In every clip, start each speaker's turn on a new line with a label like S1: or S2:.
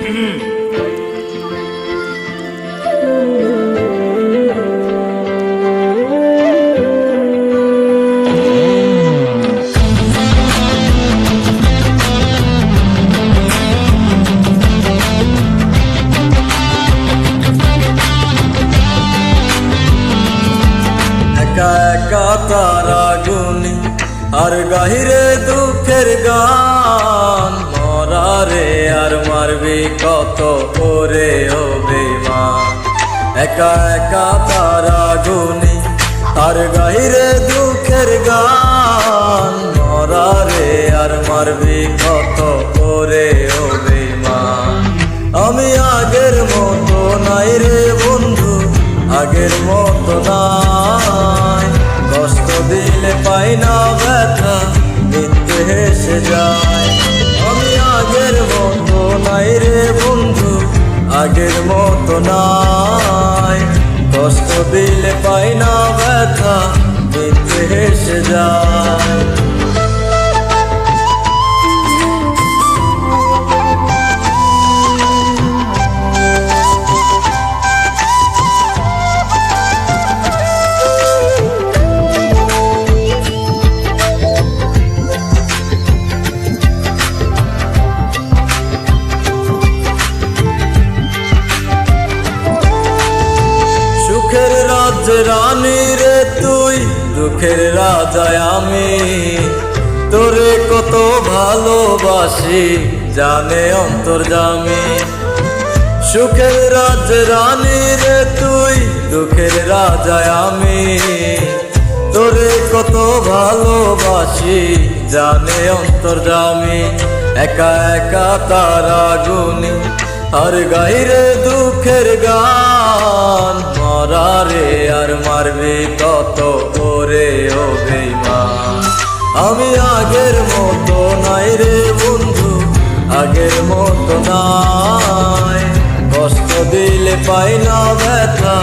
S1: একা একা তারা গুনি আর গাহিরে দুঃখের গান, মরারে আর মারবি কত করে ও বেঈমান। একা একা তারা গুনি আর গাহিরে দুঃখের গান, মরারে আর মারবি কত করে ও বেঈমান। আমি আগের মতো নাই রে বন্ধু, আগের মতো নাই, কষ্ট দিলে পাই না ব্যথা, মিথ্যে হেসে যায়। আমি আগের মতো নাই রে বন্ধু, আগের মতো নাই, কষ্ট দিলে পাই না ব্যথা, মিথ্যে হেসে যায়। সুখের রাজ্যে রানী রে তুই, দুঃখের রাজায় আমি, তোরে কত ভালোবাসি জানে অন্তর্যামী। সুখের রাজ্যে রানী রে তুই, দুঃখের রাজায় আমি, তোরে কত ভালোবাসি জানে অন্তর্যামী। একা একা তারা গুনি আর গাইরে দুঃখের গান, মরারে আর মারবি কত করে ও বেঈমান। আমি আগের মতো নাই রে বন্ধু, আগের মতো নাই, কষ্ট দিলে পাই না ব্যথা,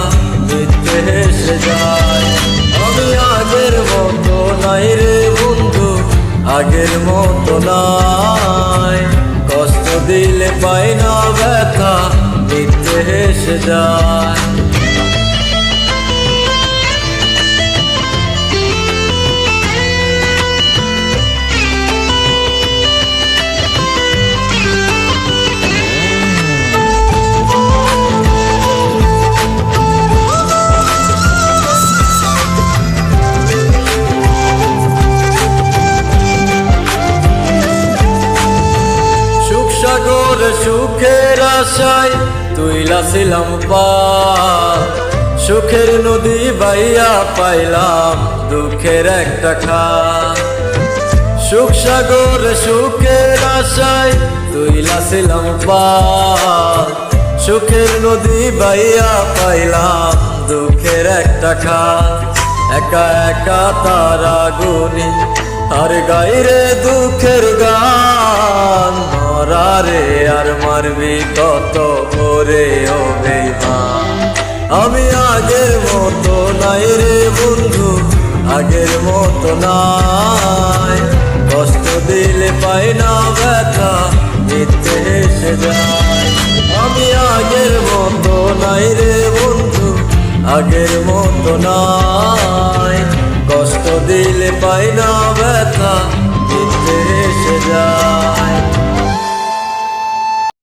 S1: মিথ্যে হেসে যায়। আমি আগের মতো নাই রে বন্ধু, আগের মতো নাই, কষ্ট দিলে পাই না ব্যথা, মিথ্যে হেসে যায়। সাগরে সুখের আশায় তুইলাছিলাম পার, সুখের নদী বাইয়া পাইলাম দুঃখের একটা খাল। সুখ সাগরে সুখের আশায় তুইলাছিলাম পার, সুখের নদী বাইয়া পাইলাম দুঃখের একটা খাল। একা একা তারা গুনি আর গাইরে দুঃখের গান, মরারে আর মারবি কত করে ও বেঈমান। আমি আগের মতো নাই রে বন্ধু, আগের মতো নাই, কষ্ট দিলে পাই না ব্যথা, মিথ্যে হেসে যায়। আমি আগের মতো নাই রে বন্ধু, আগের মতো নাই, কষ্ট দিলে পাই না ব্যথা,